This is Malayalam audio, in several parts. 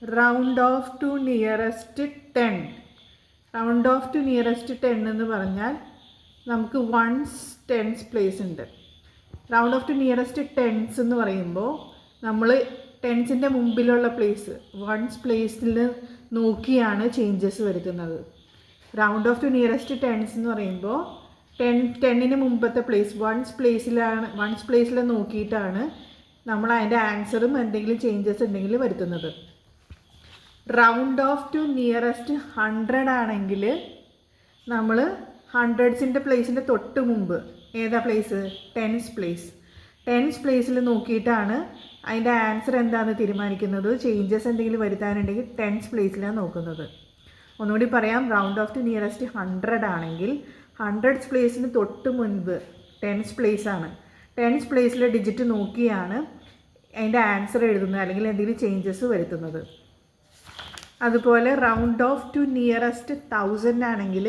Round off to nearest 10. Round off to nearest 10 എന്ന് പറഞ്ഞാൽ നമുക്ക് വൺസ് ടെൻസ് പ്ലേസ് ഉണ്ട്. Round off to nearest tens എന്ന് പറയുമ്പോൾ നമ്മൾ ടെൻസിൻ്റെ മുമ്പിലുള്ള പ്ലേസ് വൺസ് പ്ലേസിൽ നോക്കിയാണ് ചേഞ്ചസ് വരുത്തുന്നത്. Round off to nearest tens എന്ന് പറയുമ്പോൾ ടെന്നിന് മുമ്പത്തെ പ്ലേസ് വൺസ് പ്ലേസിൽ നോക്കിയിട്ടാണ് നമ്മൾ അതിൻ്റെ ആൻസറും എന്തെങ്കിലും ചേഞ്ചസ് ഉണ്ടെങ്കിൽ വരുത്തുന്നത്. റൗണ്ട് ഓഫ് ടു നിയറസ്റ്റ് 100 ആണെങ്കിൽ നമ്മൾ ഹൺഡ്രഡ്സിൻ്റെ പ്ലേസിൻ്റെ തൊട്ട് മുമ്പ് ഏതാ പ്ലേസ്? ടെൻസ് പ്ലേസിൽ നോക്കിയിട്ടാണ് അതിൻ്റെ ആൻസർ എന്താണെന്ന് തീരുമാനിക്കുന്നത്. ചേഞ്ചസ് എന്തെങ്കിലും വരുത്താനുണ്ടെങ്കിൽ ടെൻസ് പ്ലേസിലാണ് നോക്കുന്നത്. ഒന്നുകൂടി പറയാം, റൗണ്ട് ഓഫ് ടു നിയറസ്റ്റ് 100 ആണെങ്കിൽ ഹൺഡ്രഡ്സ് പ്ലേസിന് തൊട്ട് മുൻപ് ടെൻസ് പ്ലേസ് ആണ്. ടെൻസ് പ്ലേസിലെ ഡിജിറ്റ് നോക്കിയാണ് അതിൻ്റെ ആൻസർ എഴുതുന്നത് അല്ലെങ്കിൽ എന്തെങ്കിലും ചേഞ്ചസ് വരുത്തുന്നത്. അതുപോലെ റൗണ്ട് ഓഫ് ടു നിയറസ്റ്റ് 1000 ആണെങ്കിൽ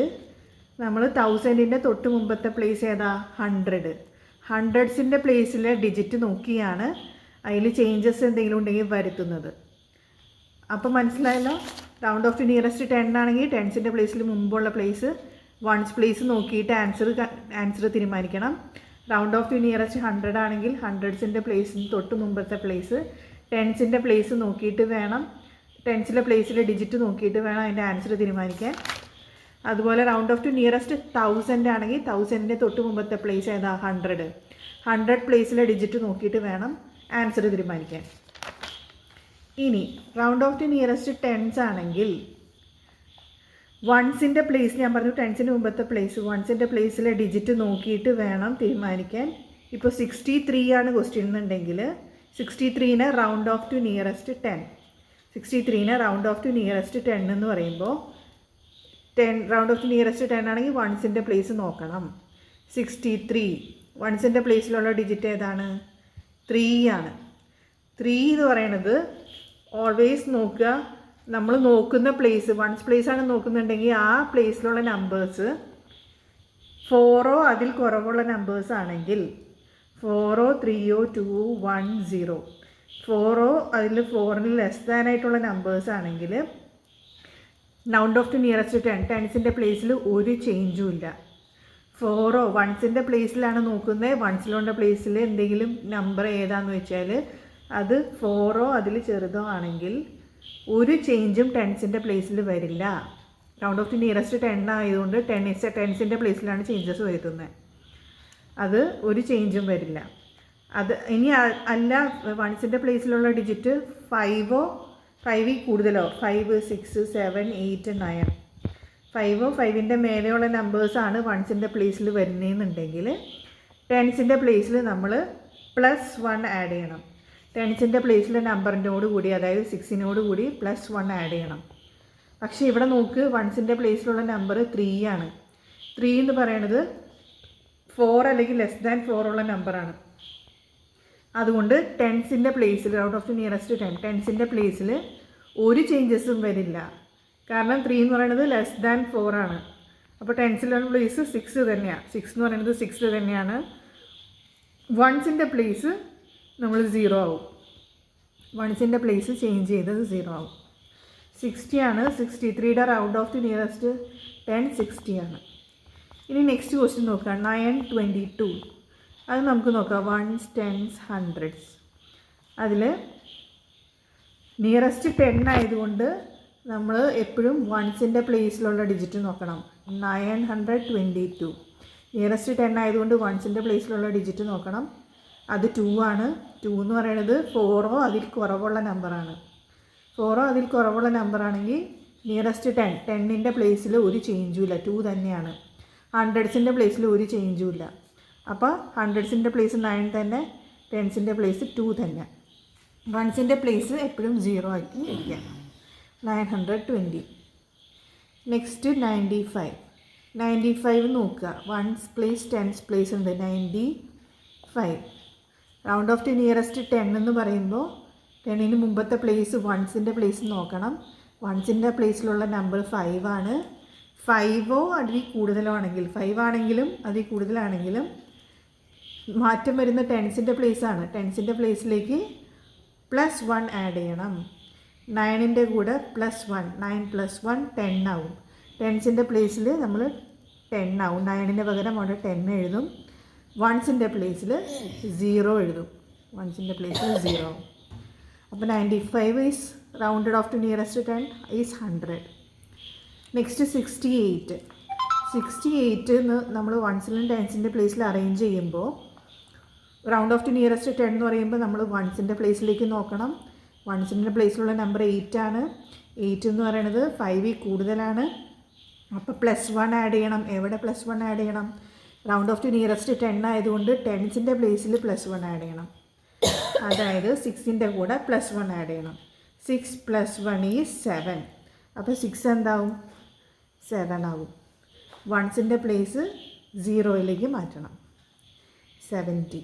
നമ്മൾ 1000ൻ്റെ തൊട്ട് മുമ്പത്തെ പ്ലേസ് ഏതാ? 100. ഹൺഡ്രഡ്സിൻ്റെ പ്ലേസിലെ ഡിജിറ്റ് നോക്കിയാണ് അതിൽ ചേഞ്ചസ് എന്തെങ്കിലും ഉണ്ടെങ്കിൽ വരുത്തുന്നത്. അപ്പം മനസ്സിലായല്ലോ. റൗണ്ട് ഓഫ് ടു നിയറസ്റ്റ് 10 ആണെങ്കിൽ ടെൻസിൻ്റെ പ്ലേസിൽ മുമ്പുള്ള പ്ലേസ് വൺസ് പ്ലേസ് നോക്കിയിട്ട് ആൻസർ തീരുമാനിക്കണം. റൗണ്ട് ഓഫ് ടു നിയറസ്റ്റ് 100 ആണെങ്കിൽ ഹൺഡ്രഡ്സിൻ്റെ പ്ലേസിന് തൊട്ട് മുമ്പത്തെ പ്ലേസ് ടെൻസിൻ്റെ പ്ലേസ് നോക്കിയിട്ട് വേണം, ടെൻസിലെ പ്ലേസിലെ ഡിജിറ്റ് നോക്കിയിട്ട് വേണം അതിൻ്റെ ആൻസർ തീരുമാനിക്കാൻ. അതുപോലെ റൗണ്ട് ഓഫ് ടു നിയറസ്റ്റ് 1000 ആണെങ്കിൽ 1000ൻ്റെ തൊട്ട് മുമ്പത്തെ പ്ലേസ് ഏതാ? 100 പ്ലേസിലെ ഡിജിറ്റ് നോക്കിയിട്ട് വേണം ആൻസർ തീരുമാനിക്കാൻ. ഇനി round off to nearest 10s ആണെങ്കിൽ വൺസിൻ്റെ പ്ലേസ്, ഞാൻ പറഞ്ഞു ടെൻസിന് മുമ്പത്തെ പ്ലേസ്, വൺസിൻ്റെ പ്ലേസിലെ ഡിജിറ്റ് നോക്കിയിട്ട് വേണം തീരുമാനിക്കാൻ. ഇപ്പോൾ 63 ആണ് ക്വസ്റ്റ്യൻ എന്നുണ്ടെങ്കിൽ 63നെ റൗണ്ട് ഓഫ് ടു നിയറസ്റ്റ് 10. 63നെ റൗണ്ട് ഓഫ് ടു നിയറസ്റ്റ് 10 എന്ന് പറയുമ്പോൾ റൗണ്ട് ഓഫ് ടു നിയറസ്റ്റ് 10 ആണെങ്കിൽ വൺസിൻ്റെ പ്ലേസ് നോക്കണം. 63 വൺസിൻ്റെ പ്ലേസിലുള്ള ഡിജിറ്റ് ഏതാണ്? 3 ആണ്. 3 എന്ന് പറയുന്നത് ഓൾവേസ് നോക്കുക, നമ്മൾ നോക്കുന്ന പ്ലേസ് വൺസ് പ്ലേസ് ആണ് നോക്കുന്നുണ്ടെങ്കിൽ ആ പ്ലേസിലുള്ള നമ്പേഴ്സ് 4 അതിൽ കുറവുള്ള നമ്പേഴ്സ് ആണെങ്കിൽ 4 3 2 1 0 4 അതിൽ 4ന് ലെസ് ദാൻ ആയിട്ടുള്ള നമ്പേഴ്സ് ആണെങ്കിൽ റൗണ്ട് ഓഫ് ടു നിയറസ്റ്റ് 10 ടെൻസിൻ്റെ പ്ലേസിൽ ഒരു ചേഞ്ചും ഇല്ല. 4 വൺസിൻ്റെ പ്ലേസിലാണ് നോക്കുന്നത്, വൺസിലുള്ള പ്ലേസിൽ എന്തെങ്കിലും നമ്പർ ഏതാന്ന് വെച്ചാൽ അത് 4 അതിൽ ചെറുതോ ആണെങ്കിൽ ഒരു ചേഞ്ചും ടെൻസിൻ്റെ പ്ലേസിൽ വരില്ല. റൗണ്ട് ഓഫ് ടു നിയറസ്റ്റ് 10 ആയതുകൊണ്ട് ടെൻസിൻ്റെ പ്ലേസിലാണ് ചേഞ്ചസ് വരുത്തുന്നത്. അത് ഒരു ചേഞ്ചും വരില്ല. അത് ഇനി അല്ല വൺസിൻ്റെ പ്ലേസിലുള്ള ഡിജിറ്റ് 5 കൂടുതലോ 5 6 7 8 9 5ൻ്റെ മേലെയുള്ള നമ്പേഴ്സാണ് വൺസിൻ്റെ പ്ലേസിൽ വരുന്നതെന്നുണ്ടെങ്കിൽ ടെൻസിൻ്റെ പ്ലേസിൽ നമ്മൾ +1 ആഡ് ചെയ്യണം. ടെൻസിൻ്റെ പ്ലേസിലെ നമ്പറിനോട് കൂടി, അതായത് 6നോട് കൂടി +1 ആഡ് ചെയ്യണം. പക്ഷേ ഇവിടെ നോക്ക്, വൺസിൻ്റെ പ്ലേസിലുള്ള നമ്പർ 3 ആണ്. 3 എന്ന് പറയണത് 4 അല്ലെങ്കിൽ ലെസ് ദാൻ 4 ഉള്ള നമ്പറാണ്. അതുകൊണ്ട് ടെൻസിൻ്റെ പ്ലേസിൽ റൗണ്ട് ഓഫ് ടു നിയറസ്റ്റ് 10 ടെൻസിൻ്റെ പ്ലേസിൽ ഒരു ചേഞ്ചസും വരില്ല. കാരണം 3 എന്ന് പറയുന്നത് ലെസ് ദാൻ 4 ആണ്. അപ്പോൾ ടെൻസിലുള്ള പ്ലേസ് 6 തന്നെയാണ്. 6 എന്ന് പറയുന്നത് 6 തന്നെയാണ്. വൺസിൻ്റെ പ്ലേസ് നമ്മൾ 0 ആവും. വൺസിൻ്റെ പ്ലേസ് ചേഞ്ച് ചെയ്തത് 0 ആവും. 60 ആണ്. 63യുടെ റൗണ്ട് ഓഫ് ടു നിയറസ്റ്റ് 10 60 ആണ്. ഇനി നെക്സ്റ്റ് ക്വസ്റ്റ്യൻ നോക്കാം. 9 22 അത് നമുക്ക് നോക്കാം. വൺസ് ടെൻസ് ഹൺഡ്രഡ്സ് അതിൽ നിയറസ്റ്റ് 10 ആയതുകൊണ്ട് നമ്മൾ എപ്പോഴും വൺസിൻ്റെ പ്ലേസിലുള്ള ഡിജിറ്റ് നോക്കണം. 922 നിയറസ്റ്റ് 10 ആയതുകൊണ്ട് വൺസിൻ്റെ പ്ലേസിലുള്ള ഡിജിറ്റ് നോക്കണം. അത് 2 ആണ്. 2 എന്ന് പറയുന്നത് 4 അതിൽ കുറവുള്ള നമ്പറാണ്. 4 അതിൽ കുറവുള്ള നമ്പറാണെങ്കിൽ നിയറസ്റ്റ് 10ൻ്റെ പ്ലേസിൽ ഒരു ചേഞ്ചും ഇല്ല, 2 തന്നെയാണ്. ഹൺഡ്രഡ്സിൻ്റെ പ്ലേസിൽ ഒരു ചേഞ്ചും ഇല്ല. അപ്പോൾ ഹൺഡ്രഡ്സിൻ്റെ പ്ലേസ് 9 തന്നെ, ടെൻസിൻ്റെ പ്ലേസ് 2 തന്നെ. വൺസിൻ്റെ പ്ലേസ് എപ്പോഴും 0 ആക്കി ഇരിക്കാം. 920. നെക്സ്റ്റ് 95 നോക്കുക. വൺസ് പ്ലേസ് ടെൻസ് പ്ലേസ് ഉണ്ട് 95. റൗണ്ട് ഓഫ് ടു നിയറസ്റ്റ് 10 എന്ന് പറയുമ്പോൾ 10ന് മുമ്പത്തെ പ്ലേസ് വൺസിൻ്റെ പ്ലേസ് നോക്കണം. വൺസിൻ്റെ പ്ലേസിലുള്ള നമ്പർ 5 ആണ്. 5 അതിൽ കൂടുതലോ ആണെങ്കിൽ 5 ആണെങ്കിലും അതിൽ കൂടുതലാണെങ്കിലും മാറ്റം വരുന്ന ടെൻസിൻ്റെ പ്ലേസാണ്. ടെൻസിൻ്റെ പ്ലേസിലേക്ക് +1 ആഡ് ചെയ്യണം. 9ൻ്റെ കൂടെ +1, 9 + 1 10 ആവും. ടെൻസിൻ്റെ പ്ലേസിൽ നമ്മൾ 10 ആവും. 9ന് പകരം അവിടെ 10 എഴുതും. വൺസിൻ്റെ പ്ലേസിൽ 0 എഴുതും. വൺസിൻ്റെ പ്ലേസിൽ 0 ആവും. അപ്പോൾ 95 is rounded of to nearest 10 is 100. Next 68. 68 നമ്മൾ വൺസിലും ടെൻസിൻ്റെ പ്ലേസിൽ അറേഞ്ച് ചെയ്യുമ്പോൾ റൗണ്ട് ഓഫ് ടു നിയറസ്റ്റ് 10 എന്ന് പറയുമ്പോൾ നമ്മൾ വൺസിൻ്റെ പ്ലേസിലേക്ക് നോക്കണം. വൺസിൻ്റെ പ്ലേസിലുള്ള നമ്പർ 8 ആണ്. 8 എന്ന് പറയുന്നത് 5 കൂടുതലാണ്. അപ്പോൾ +1 ആഡ് ചെയ്യണം. എവിടെ +1 ആഡ് ചെയ്യണം? റൗണ്ട് ഓഫ് ടു നിയറസ്റ്റ് 10 ആയതുകൊണ്ട് ടെൻസിൻ്റെ പ്ലേസിൽ +1 ആഡ് ചെയ്യണം. അതായത് 6ൻ്റെ കൂടെ +1 ആഡ് ചെയ്യണം. 6 + 1 ഈസ് 7. അപ്പോൾ 6 എന്താവും? 7 ആവും. വൺസിൻ്റെ പ്ലേസ് 0യിലേക്ക് മാറ്റണം. 70.